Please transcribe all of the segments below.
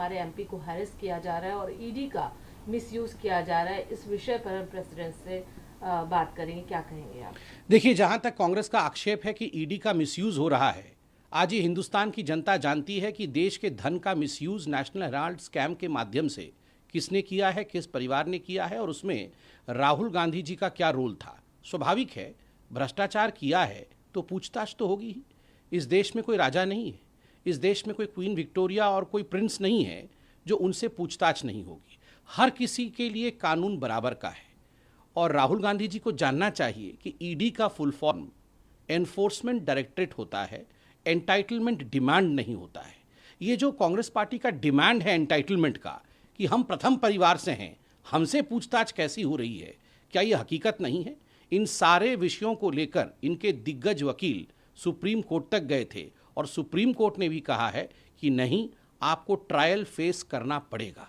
हमारे एमपी को हैरेस किया जा रहा है और ईडी का मिसयूज किया जा रहा है। इस विषय पर हम प्रेसिडेंट से बात करेंगे, क्या कहेंगे आप? देखिए, जहां तक कांग्रेस का आक्षेप है कि ईडी का मिसयूज हो रहा है, आज ही हिंदुस्तान की जनता जानती है कि देश के धन का मिसयूज नेशनल हेराल्ड स्कैम के माध्यम से किसने किया है, किस परिवार ने किया है और उसमें राहुल गांधी जी का क्या रोल था। स्वाभाविक है, भ्रष्टाचार किया है तो पूछताछ तो होगी ही। इस देश में कोई राजा नहीं है, इस देश में कोई क्वीन विक्टोरिया और कोई प्रिंस नहीं है जो उनसे पूछताछ नहीं होगी। हर किसी के लिए कानून बराबर का है और राहुल गांधी जी को जानना चाहिए कि ईडी का फुल फॉर्म एनफोर्समेंट डायरेक्टरेट होता है, एंटाइटलमेंट डिमांड नहीं होता है। ये जो कांग्रेस पार्टी का डिमांड है एंटाइटलमेंट का कि हम प्रथम परिवार से हैं, हमसे पूछताछ कैसी हो रही है, क्या ये हकीकत नहीं है? इन सारे विषयों को लेकर इनके दिग्गज वकील सुप्रीम कोर्ट तक गए थे और सुप्रीम कोर्ट ने भी कहा है कि नहीं, आपको ट्रायल फेस करना पड़ेगा।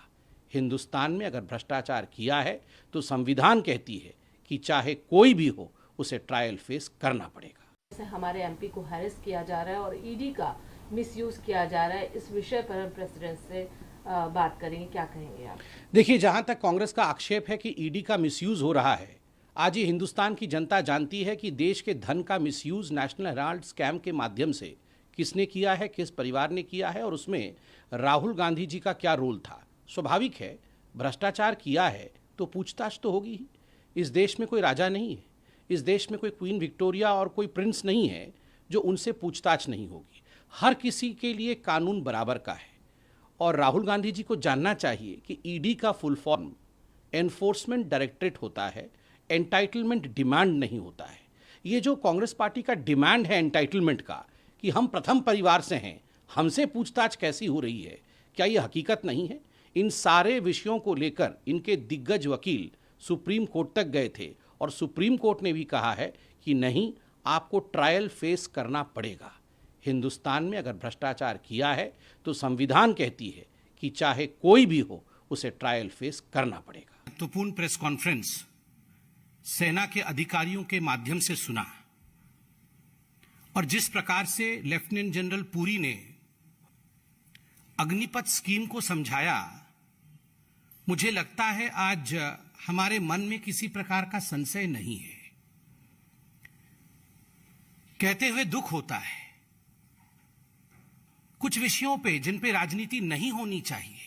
हिंदुस्तान में अगर भ्रष्टाचार किया है तो संविधान कहती है कि चाहे कोई भी हो उसे ट्रायल फेस करना पड़ेगा। जैसे हमारे एमपी को हैरेस किया जा रहा है और ईडी का मिसयूज किया जा रहा है, इस विषय पर हम प्रेसिडेंट से बात करेंगे, क्या कहेंगे आप? देखिए, जहां तक कांग्रेस का आक्षेप है कि ईडी का मिसयूज हो रहा है, आज ही हिंदुस्तान की जनता जानती है कि देश के धन का मिसयूज नेशनल हेराल्ड स्कैम के माध्यम से किसने किया है, किस परिवार ने किया है और उसमें राहुल गांधी जी का क्या रोल था। स्वाभाविक है, भ्रष्टाचार किया है तो पूछताछ तो होगी ही। इस देश में कोई राजा नहीं है, इस देश में कोई क्वीन विक्टोरिया और कोई प्रिंस नहीं है जो उनसे पूछताछ नहीं होगी। हर किसी के लिए कानून बराबर का है और राहुल गांधी जी को जानना चाहिए कि ईडी का फुल फॉर्म एनफोर्समेंट डायरेक्टरेट होता है, एंटाइटलमेंट डिमांड नहीं होता है। ये जो कांग्रेस पार्टी का डिमांड है एंटाइटलमेंट का कि हम प्रथम परिवार से हैं, हमसे पूछताछ कैसी हो रही है, क्या ये हकीकत नहीं है? इन सारे विषयों को लेकर इनके दिग्गज वकील सुप्रीम कोर्ट तक गए थे और सुप्रीम कोर्ट ने भी कहा है कि नहीं, आपको ट्रायल फेस करना पड़ेगा। हिंदुस्तान में अगर भ्रष्टाचार किया है तो संविधान कहती है कि चाहे कोई भी हो उसे ट्रायल फेस करना पड़ेगा। महत्वपूर्ण प्रेस कॉन्फ्रेंस सेना के अधिकारियों के माध्यम से सुना और जिस प्रकार से लेफ्टिनेंट जनरल पुरी ने अग्निपथ स्कीम को समझाया, मुझे लगता है आज हमारे मन में किसी प्रकार का संशय नहीं है। कहते हुए दुख होता है, कुछ विषयों पे जिन पे राजनीति नहीं होनी चाहिए,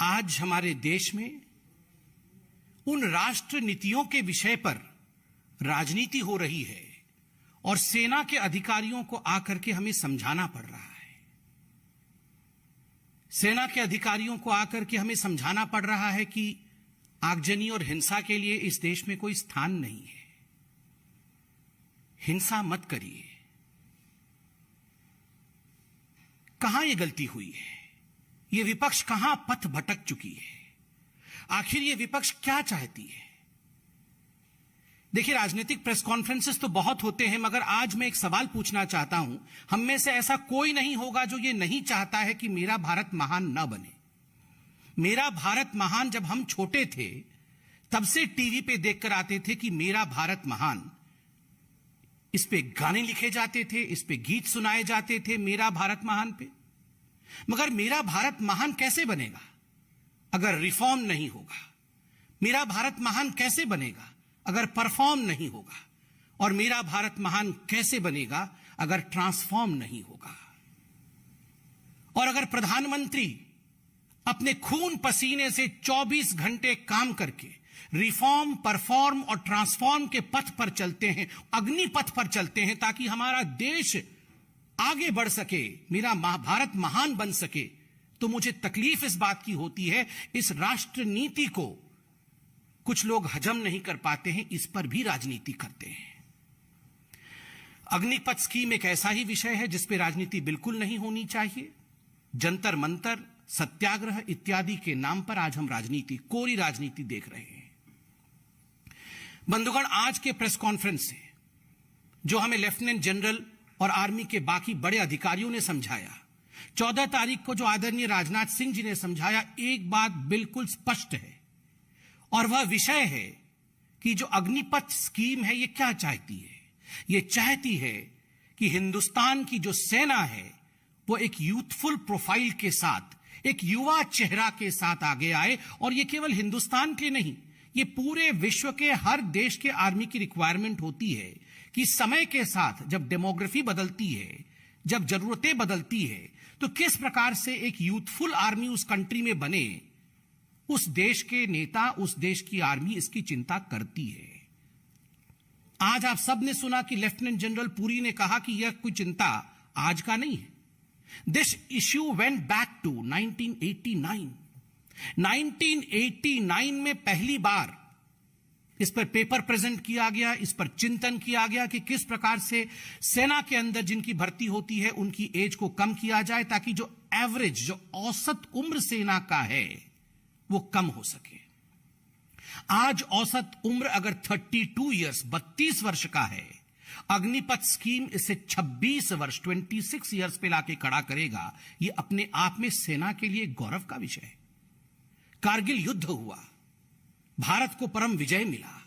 आज हमारे देश में उन राष्ट्र नीतियों के विषय पर राजनीति हो रही है और सेना के अधिकारियों को आकर के हमें समझाना पड़ रहा है। सेना के अधिकारियों को आकर के हमें समझाना पड़ रहा है कि आगजनी और हिंसा के लिए इस देश में कोई स्थान नहीं है। हिंसा मत करिए। कहां ये गलती हुई है? ये विपक्ष कहां पथ भटक चुकी है? आखिर ये विपक्ष क्या चाहती है? देखिए, राजनीतिक प्रेस कॉन्फ्रेंसेस तो बहुत होते हैं, मगर आज मैं एक सवाल पूछना चाहता हूं। हम में से ऐसा कोई नहीं होगा जो ये नहीं चाहता है कि मेरा भारत महान न बने। मेरा भारत महान जब हम छोटे थे तब से टीवी पे देखकर आते थे कि मेरा भारत महान। इस पे गाने लिखे जाते थे, इस पे गीत सुनाए जाते थे मेरा भारत महान पे। मगर मेरा भारत महान कैसे बनेगा अगर रिफॉर्म नहीं होगा? मेरा भारत महान कैसे बनेगा अगर परफॉर्म नहीं होगा? और मेरा भारत महान कैसे बनेगा अगर ट्रांसफॉर्म नहीं होगा? और अगर प्रधानमंत्री अपने खून पसीने से 24 घंटे काम करके रिफॉर्म, परफॉर्म और ट्रांसफॉर्म के पथ पर चलते हैं, अग्नि पथ पर चलते हैं, ताकि हमारा देश आगे बढ़ सके, मेरा भारत महान बन सके, तो मुझे तकलीफ इस बात की होती है, इस राष्ट्र नीति को कुछ लोग हजम नहीं कर पाते हैं, इस पर भी राजनीति करते हैं। अग्निपथ स्कीम एक ऐसा ही विषय है जिस पे राजनीति बिल्कुल नहीं होनी चाहिए। जंतर मंतर, सत्याग्रह इत्यादि के नाम पर आज हम राजनीति, कोरी राजनीति देख रहे हैं। बंधुगण, आज के प्रेस कॉन्फ्रेंस से जो हमें लेफ्टिनेंट जनरल और आर्मी के बाकी बड़े अधिकारियों ने समझाया, 14 तारीख को जो आदरणीय राजनाथ सिंह जी ने समझाया, एक बात बिल्कुल स्पष्ट है और वह विषय है कि जो अग्निपथ स्कीम है ये क्या चाहती है? ये चाहती है कि हिंदुस्तान की जो सेना है वो एक यूथफुल प्रोफाइल के साथ, एक युवा चेहरा के साथ आगे आए। और ये केवल हिंदुस्तान के नहीं, ये पूरे विश्व के हर देश के आर्मी की रिक्वायरमेंट होती है कि समय के साथ जब डेमोग्राफी बदलती है, जब जरूरतें बदलती है, तो किस प्रकार से एक यूथफुल आर्मी उस कंट्री में बने। उस देश के नेता, उस देश की आर्मी इसकी चिंता करती है। आज आप सब ने सुना कि लेफ्टिनेंट जनरल पुरी ने कहा कि यह कोई चिंता आज का नहीं है। This issue went back to 1989। 1989 में पहली बार इस पर पेपर प्रेजेंट किया गया, इस पर चिंतन किया गया कि किस प्रकार से सेना के अंदर जिनकी भर्ती होती है उनकी एज को कम किया जाए, ताकि जो एवरेज, जो औसत उम्र सेना का है वो कम हो सके। आज औसत उम्र अगर 32 इयर्स, 32 वर्ष का है, अग्निपथ स्कीम इसे 26 वर्ष, 26 इयर्स पे लाके खड़ा करेगा। ये अपने आप में सेना के लिए गौरव का विषय है। कारगिल युद्ध हुआ, भारत को परम विजय मिला,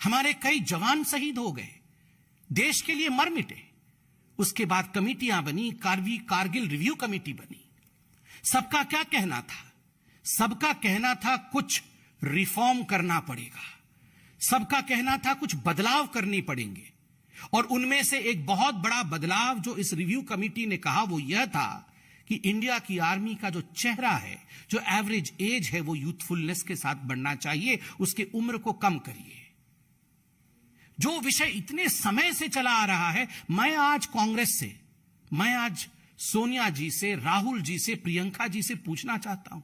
हमारे कई जवान शहीद हो गए, देश के लिए मर मिटे। उसके बाद कमेटियां बनी, कारगिल रिव्यू कमेटी बनी। सबका क्या कहना था? सबका कहना था कुछ रिफॉर्म करना पड़ेगा, सबका कहना था कुछ बदलाव करने पड़ेंगे। और उनमें से एक बहुत बड़ा बदलाव जो इस रिव्यू कमेटी ने कहा वो यह था कि इंडिया की आर्मी का जो चेहरा है, जो एवरेज एज है, वो यूथफुलनेस के साथ बढ़ना चाहिए, उसके उम्र को कम करिए। जो विषय इतने समय से चला आ रहा है, मैं आज कांग्रेस से, मैं आज सोनिया जी से, राहुल जी से, प्रियंका जी से पूछना चाहता हूं।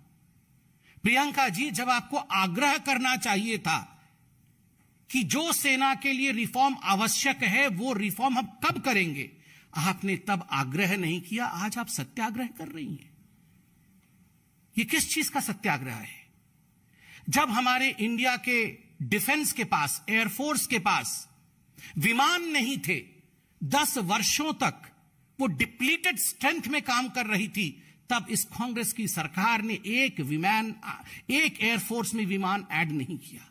प्रियंका जी, जब आपको आग्रह करना चाहिए था कि जो सेना के लिए रिफॉर्म आवश्यक है वो रिफॉर्म हम कब करेंगे, आपने तब आग्रह नहीं किया, आज आप सत्याग्रह कर रही हैं। ये किस चीज का सत्याग्रह है? जब हमारे इंडिया के डिफेंस के पास, एयरफोर्स के पास विमान नहीं थे, 10 वर्षों तक वो डिप्लीटेड स्ट्रेंथ में काम कर रही थी, तब इस कांग्रेस की सरकार ने एक एयरफोर्स में विमान ऐड नहीं किया।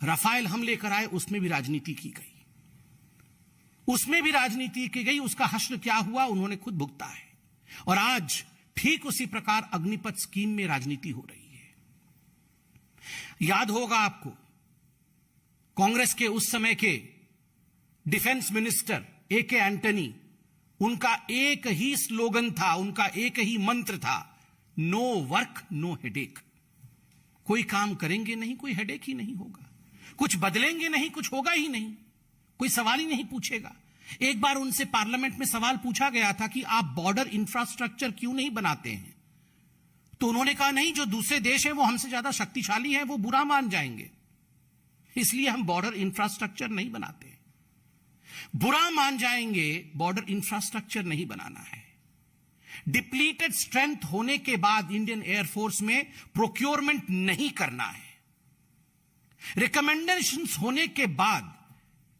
राफेल हम लेकर आए, उसमें भी राजनीति की गई, उसमें भी राजनीति की गई। उसका हश्र क्या हुआ उन्होंने खुद भुगता है। और आज ठीक उसी प्रकार अग्निपथ स्कीम में राजनीति हो रही है। याद होगा आपको, कांग्रेस के उस समय के डिफेंस मिनिस्टर AK एंटनी, उनका एक ही स्लोगन था, उनका एक ही मंत्र था, नो वर्क नो हेडेक। कोई काम करेंगे नहीं, कोई हेडेक ही नहीं होगा, कुछ बदलेंगे नहीं, कुछ होगा ही नहीं, कोई सवाल ही नहीं पूछेगा। एक बार उनसे पार्लियामेंट में सवाल पूछा गया था कि आप बॉर्डर इंफ्रास्ट्रक्चर क्यों नहीं बनाते हैं, तो उन्होंने कहा नहीं, जो दूसरे देश हैं वो हमसे ज्यादा शक्तिशाली हैं, वो बुरा मान जाएंगे, इसलिए हम बॉर्डर इंफ्रास्ट्रक्चर नहीं बनाते। बुरा मान जाएंगे, बॉर्डर इंफ्रास्ट्रक्चर नहीं बनाना है। डिप्लीटेड स्ट्रेंथ होने के बाद इंडियन एयरफोर्स में प्रोक्योरमेंट नहीं करना है। रिकमेंडेशंस होने के बाद,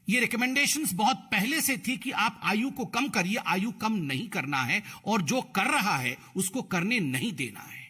ये रिकमेंडेशंस बहुत पहले से थी कि आप आयु को कम करिए, आयु कम नहीं करना है, और जो कर रहा है उसको करने नहीं देना है।